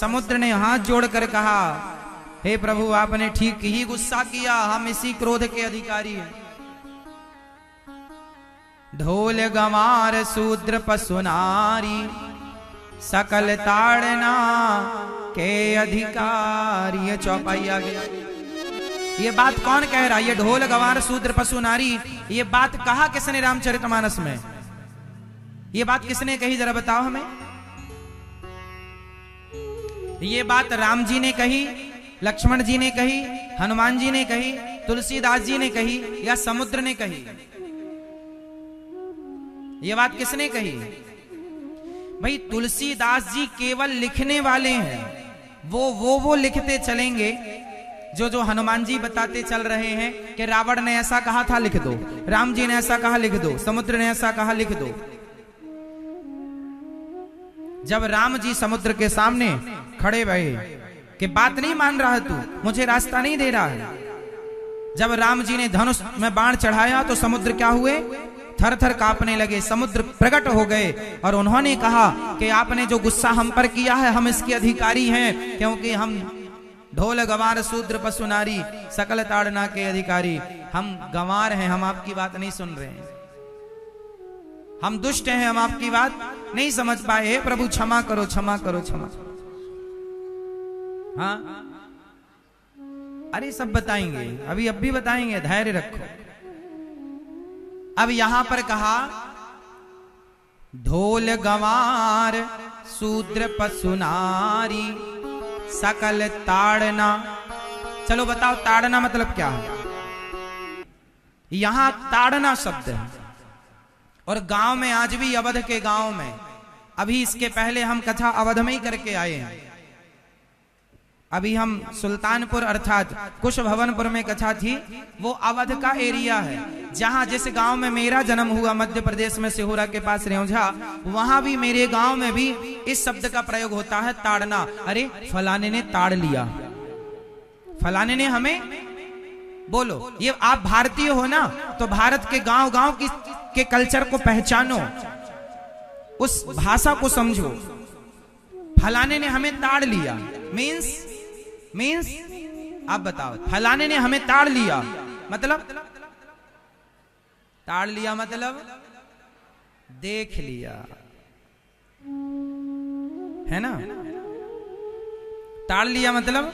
समुद्र ने हाथ जोड़कर कहा, हे प्रभु आपने ठीक ही गुस्सा किया, हम इसी क्रोध के अधिकारी हैं। ढोल गंवार शूद्र पशु नारी सकल ताड़ना के अधिकारी। ये चौपाई आ गया। ये बात कौन कह रहा है? ये ढोल गंवार शूद्र पशु नारी, ये बात कहा किसने रामचरितमानस में? ये बात किसने कही जरा बताओ हमें। ये बात राम जी ने कही, लक्ष्मण जी ने कही, हनुमान जी ने कही, तुलसीदास जी ने कही, या समुद्र ने कही? ये बात किसने कही? भाई तुलसीदास जी केवल लिखने वाले हैं, वो लिखते चलेंगे जो हनुमान जी बताते चल रहे हैं कि रावण ने ऐसा कहा था लिख दो, राम जी ने ऐसा कहा लिख दो, समुद्र ने ऐसा कहा लिख दो। जब राम जी समुद्र के सामने खड़े रहे कि बात नहीं मान रहा तू, मुझे रास्ता नहीं दे रहा है, जब राम जी ने धनुष में बाण चढ़ाया तो समुद्र क्या हुए? थर थर कांपने लगे। समुद्र प्रकट हो गए और उन्होंने कहा कि आपने जो गुस्सा हम पर किया है, हम इसके अधिकारी हैं, क्योंकि हम ढोल गंवार शूद्र पशु नारी सकल ताड़ना के अधिकारी, हम गंवार हैं, हम आपकी बात नहीं सुन रहे हैं, हम दुष्ट हैं, हम आपकी बात नहीं समझ पाए। हे प्रभु क्षमा करो, क्षमा करो, क्षमा। हाँ अरे सब बताएंगे, अभी अब भी बताएंगे, धैर्य रखो। अब यहां पर कहा ढोल गंवार शूद्र पशु नारी सकल ताड़ना। चलो बताओ ताड़ना मतलब क्या है? यहां ताड़ना शब्द है और गांव में आज भी, अवध के गांव में, अभी इसके पहले हम कथा अवध में ही करके आए हैं। अभी हम सुल्तानपुर अर्थात कुश भवनपुर में कथा थी, वो अवध का एरिया है। जहां जिस गांव में मेरा जन्म हुआ, मध्य प्रदेश में सिहोरा के पास रेउझा, वहां भी मेरे गांव में भी इस शब्द का प्रयोग होता है ताड़ना। अरे फलाने ने ताड़ लिया, फलाने ने हमें, बोलो ये आप भारतीय हो ना, तो भारत के गांव गांव के कल्चर को पहचानो, उस भाषा को समझो। फलाने ने हमें ताड़ लिया मीन्स आप बताओ, फलाने ने हमें ताड़ लिया मतलब, ताड़ लिया मतलब देख लिया, है ना? ताड़ लिया मतलब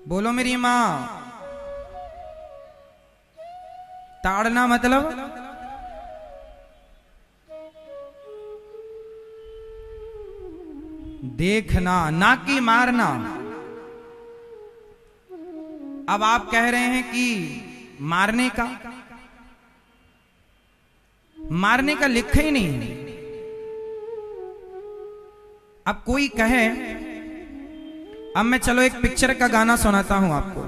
बोलो मेरी मां, ताड़ना मतलब देखना, ना कि मारना। अब आप कह रहे हैं कि मारने का लिखा ही नहीं। अब कोई कहे, अब मैं चलो एक पिक्चर का गाना सुनाता हूं आपको।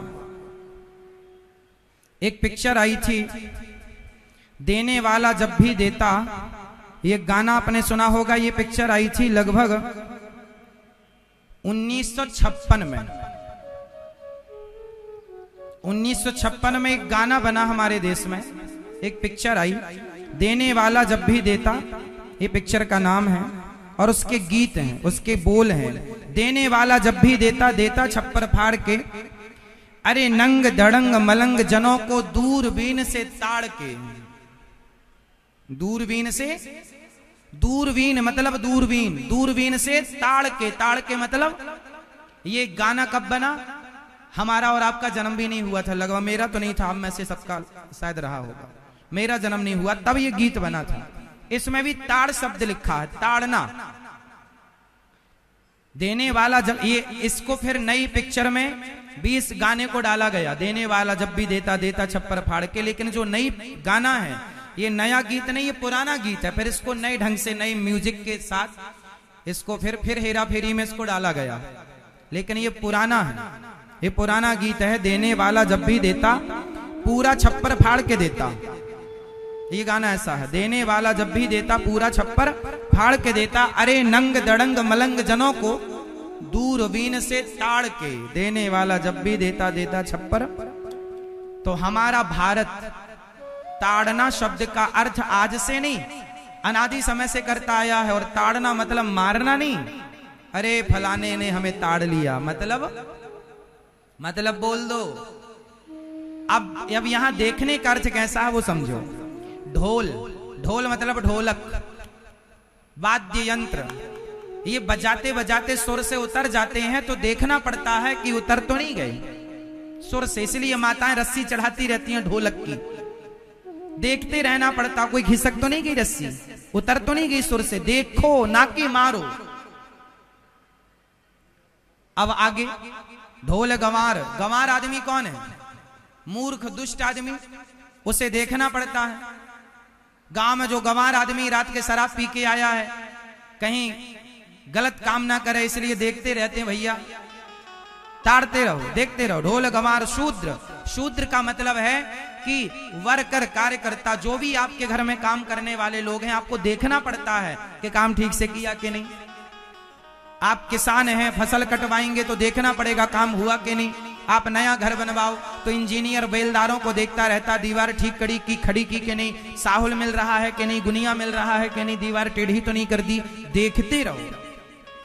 एक पिक्चर आई थी, देने वाला जब भी देता, ये गाना आपने सुना होगा। ये पिक्चर आई थी लगभग 1956 में। 1956 में एक गाना बना हमारे देश में, एक पिक्चर आई, देने वाला जब भी देता, ये पिक्चर का नाम है और उसके गीत हैं, उसके बोल हैं। देने वाला जब भी देता, देता छप्पर फाड़ के, अरे नंग धड़ंग मलंग जनों को दूरबीन से ताड़ के। दूरबीन से, दूरबीन मतलब दूरबीन, दूरबीन से ताड़ के मतलब, ये गाना कब बना? हमारा और आपका जन्म भी नहीं हुआ था लगभग, मेरा तो नहीं था, अब में से सबका शायद रहा होगा, मेरा जन्म नहीं हुआ तब ये गीत बना था। इसमें भी ताड़ शब्द लिखा है, ताड़ना, देने वाला जब, ये इसको फिर नई पिक्चर में भी इस गाने को डाला गया, देने वाला जब भी देता, देता छप्पर फाड़ के। लेकिन जो नई गाना है, ये नया गीत नहीं, ये पुराना गीत है। फिर इसको नए ढंग से, नई म्यूजिक के साथ इसको फिर हेरा फेरी में इसको डाला गया, लेकिन ये पुराना है, ये पुराना गीत है। देने वाला जब भी देता, पूरा छप्पर फाड़ के देता, ये गाना ऐसा है। देने वाला जब भी देता, पूरा छप्पर फाड़ के देता, अरे नंग दड़ंग मलंग जनों को दूरबीन से ताड़ के। देने वाला जब भी देता, देता छप्पर। तो हमारा भारत, ताड़ना शब्द का अर्थ आज से नहीं, अनादि समय से करता आया है। और ताड़ना मतलब मारना नहीं, अरे फलाने ने हमें ताड़ लिया, मतलब बोल दो। अब यहां देखने का अर्थ कैसा है वो समझो। ढोल मतलब ढोलक, वाद्य यंत्र, ये बजाते बजाते सुर से उतर जाते हैं तो देखना पड़ता है कि उतर तो नहीं गए सुर से, इसलिए माताएं रस्सी चढ़ाती रहती हैं ढोलक की, देखते रहना पड़ता, कोई घिसक तो नहीं गई रस्सी, उतर तो नहीं गई सुर से, देखो ना कि मारो। अब आगे ढोल गंवार आदमी कौन है? मूर्ख दुष्ट आदमी, उसे देखना पड़ता है। गांव में जो गंवार आदमी रात के शराब पी के आया है, कहीं गलत काम ना करे इसलिए देखते रहते हैं भैया, ताड़ते रहो, देखते रहो। ढोल गंवार शूद्र का मतलब है कि वर्कर, कार्यकर्ता, जो भी आपके घर में काम करने वाले लोग हैं, आपको देखना पड़ता है कि काम ठीक से किया कि नहीं। आप किसान हैं, फसल कटवाएंगे तो देखना पड़ेगा काम हुआ कि नहीं। आप नया घर बनवाओ तो इंजीनियर बेलदारों को देखता रहता, दीवार ठीक खड़ी की कि नहीं, साहुल मिल रहा है कि नहीं, गुनिया मिल रहा है कि नहीं, दीवार टेढ़ी तो नहीं कर दी, देखते रहो।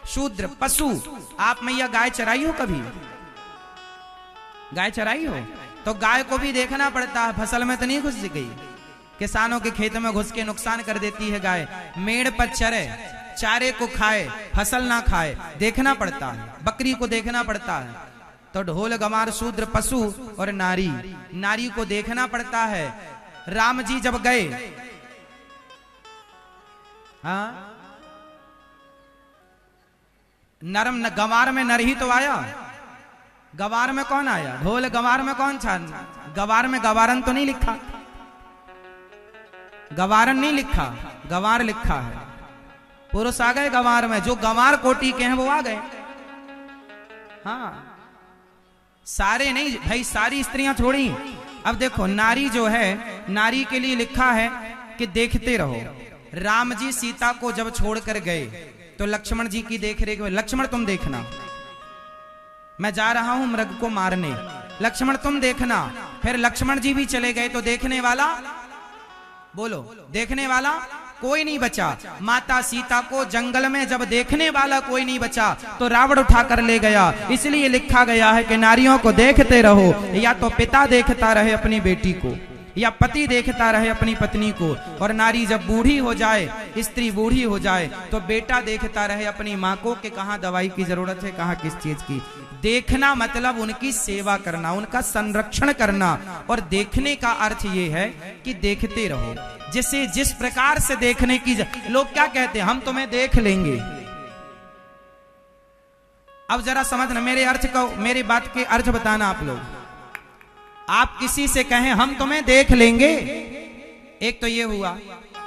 शूद्र पशु, आप मैया गाय चराई हो कभी? गाय चराई हो तो गाय को भी देखना पड़ता है, फसल में तो नहीं घुस गई, किसानों के खेत में घुस के नुकसान कर देती है गाय। मेड़ पर चरे, चारे को खाए, फसल ना खाए, देखना पड़ता है। बकरी को देखना पड़ता है। तो ढोल गंवार शूद्र पशु और नारी को देखना पड़ता है। राम जी जब गए, हाँ, नरम गंवार में नर ही तो आया, गंवार में कौन आया? ढोल गंवार में कौन था? गंवार में गवारन तो नहीं लिखा, गवारन नहीं लिखा, गंवार लिखा है। पुरुष आ गए गंवार में, जो गंवार कोटि के हैं वो आ गए। हाँ, सारे नहीं भाई, सारी स्त्रियां छोड़ी। अब देखो नारी जो है, नारी के लिए लिखा है कि देखते रहो। राम जी सीता को जब छोड़कर गए तो लक्ष्मण जी की देख रेख में, लक्ष्मण तुम देखना, मैं जा रहा हूं मृग को मारने, लक्ष्मण तुम देखना। फिर लक्ष्मण जी भी चले गए तो देखने वाला, बोलो, देखने वाला कोई नहीं बचा। माता सीता को जंगल में जब देखने वाला कोई नहीं बचा तो रावण उठा कर ले गया। इसलिए लिखा गया है कि नारियों को देखते रहो, या तो पिता देखता रहे अपनी बेटी को, या पति देखता रहे अपनी पत्नी को। और नारी जब बूढ़ी हो जाए, स्त्री बूढ़ी हो जाए, तो बेटा देखता रहे अपनी माँ को कि कहाँ दवाई की जरूरत है, कहाँ किस चीज की। देखना मतलब उनकी सेवा करना, उनका संरक्षण करना। और देखने का अर्थ ये है कि देखते रहो, जिसे जिस प्रकार से देखने की। लोग क्या कहते हैं, हम तुम्हें देख लेंगे। अब जरा समझना मेरे अर्थ को, मेरी बात के अर्थ बताना आप लोग। आप किसी से कहें हम तुम्हें देख लेंगे, एक तो ये हुआ।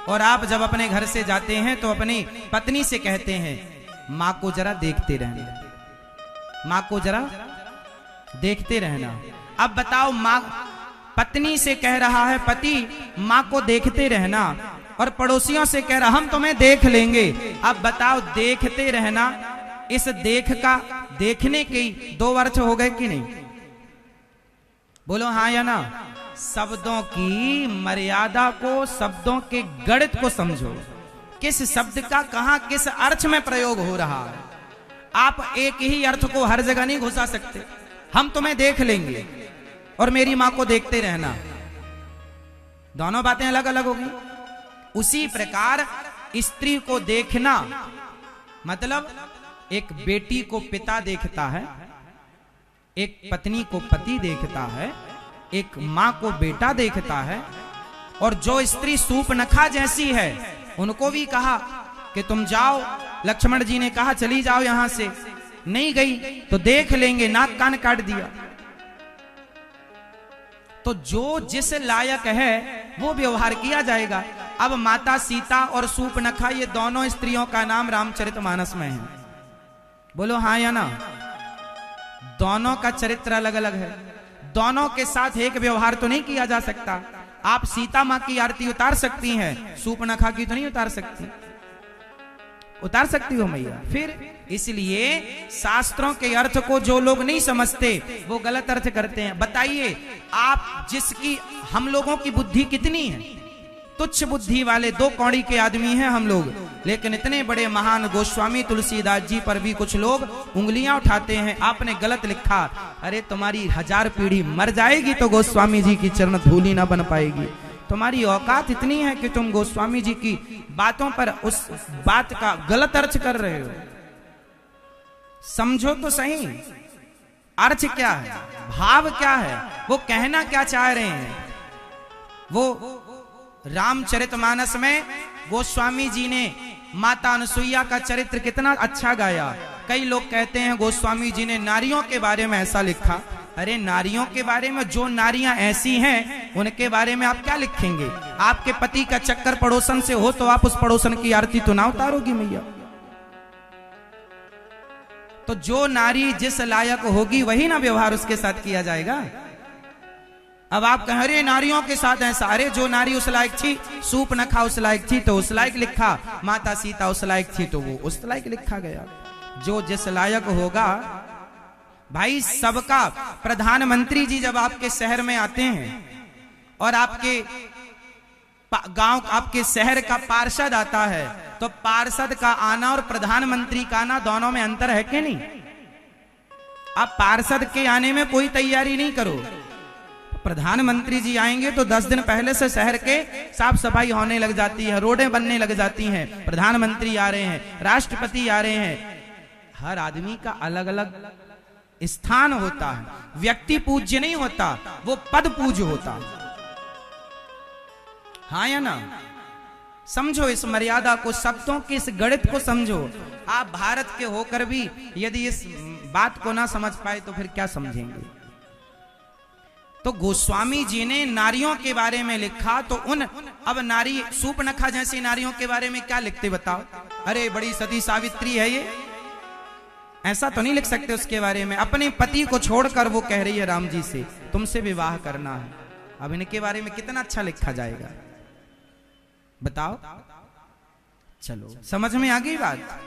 और आप जब अपने घर से जाते हैं तो अपनी पत्नी से कहते हैं माँ को जरा देखते रहना, माँ को जरा देखते रहना। अब बताओ, माँ पत्नी से कह रहा है पति माँ को देखते रहना, और पड़ोसियों से कह रहा हम तुम्हें देख लेंगे। अब बताओ, देखते रहना, इस देख का, देखने के 2 अर्थ हो गए कि नहीं? बोलो हाँ या ना। शब्दों की मर्यादा को, शब्दों के गणित को समझो, किस शब्द का कहां किस अर्थ में प्रयोग हो रहा है। आप एक ही अर्थ को हर जगह नहीं घुसा सकते। हम तुम्हें देख लेंगे और मेरी मां को देखते रहना, दोनों बातें अलग अलग होगी। उसी प्रकार स्त्री को देखना मतलब एक बेटी को पिता देखता है, एक पत्नी को पति देखता है, एक मां को बेटा देखता है। और जो स्त्री सूपनखा जैसी है उनको भी कहा कि तुम जाओ, लक्ष्मण जी ने कहा चली जाओ यहां से, नहीं गई तो देख लेंगे, नाक कान काट दिया। तो जो जिस लायक है वो व्यवहार किया जाएगा। अब माता सीता और सूपनखा ये दोनों स्त्रियों का नाम रामचरितमानस में है। बोलो हाँ या ना। दोनों का चरित्र अलग अलग है, दोनों के साथ एक व्यवहार तो नहीं किया जा सकता। आप सीता माँ की आरती उतार सकती हैं, सूपनखा की तो नहीं उतार सकती। उतार सकती हो मैया। फिर इसलिए शास्त्रों के अर्थ को जो लोग नहीं समझते वो गलत अर्थ करते हैं। बताइए आप, जिसकी हम लोगों की बुद्धि कितनी है, तुच्छ बुद्धि वाले दो कौड़ी के आदमी हैं हम लोग, लेकिन इतने बड़े महान गोस्वामी तुलसीदास जी पर भी कुछ लोग उंगलियां उठाते हैं। आपने गलत लिखा, अरे तुम्हारी 1000 पीढ़ी मर जाएगी तो गोस्वामी जी की चरण धूलि ना बन पाएगी। तुम्हारी औकात इतनी है कि तुम गोस्वामी जी की बातों पर उस बात का गलत अर्थ कर रहे हो। समझो तो सही, अर्थ क्या है, भाव क्या है, वो कहना क्या चाह रहे हैं। वो रामचरितमानस में गोस्वामी जी ने माता अनुसुईया का चरित्र कितना अच्छा गाया। कई लोग कहते हैं गोस्वामी जी ने नारियों के बारे में ऐसा लिखा। अरे नारियों के बारे में, जो नारियां ऐसी हैं उनके बारे में आप क्या लिखेंगे। आपके पति का चक्कर पड़ोसन से हो तो आप उस पड़ोसन की आरती तो ना उतारोगी मैया। तो जो नारी जिस लायक होगी वही ना व्यवहार उसके साथ किया जाएगा। अब आप कह रहे नारियों के साथ ऐसा, अरे जो नारी उस लायक थी, सूप न खा उस लायक थी तो उस लायक लिखा, माता सीता उस लायक थी तो वो उस लायक लिखा गया। जो जिस लायक होगा भाई। सबका प्रधानमंत्री जी जब आपके शहर में आते हैं और आपके गांव, आपके शहर का पार्षद आता है, तो पार्षद का आना और प्रधानमंत्री का आना दोनों में अंतर है कि नहीं। आप पार्षद के आने में कोई तैयारी नहीं करो, प्रधानमंत्री जी आएंगे तो 10 दिन पहले से शहर के साफ सफाई होने लग जाती है, रोडें बनने लग जाती हैं। प्रधानमंत्री आ रहे हैं, राष्ट्रपति आ रहे हैं। हर आदमी का अलग अलग स्थान होता है। व्यक्ति पूज्य नहीं होता, वो पद पूज्य होता। हाँ या ना। समझो इस मर्यादा को, शब्दों के इस गणित को समझो। आप भारत के होकर भी यदि इस बात को ना समझ पाए तो फिर क्या समझेंगे। तो गोस्वामी जी ने नारियों के बारे में लिखा, तो उन अब नारी सूपनखा जैसी नारियों के बारे में क्या लिखते बताओ। अरे बड़ी सती सावित्री है ये, ऐसा तो नहीं लिख सकते उसके बारे में। अपने पति को छोड़कर वो कह रही है राम जी से तुमसे विवाह करना है। अब इनके बारे में कितना अच्छा लिखा जाएगा बताओ। चलो समझ में आ गई बात।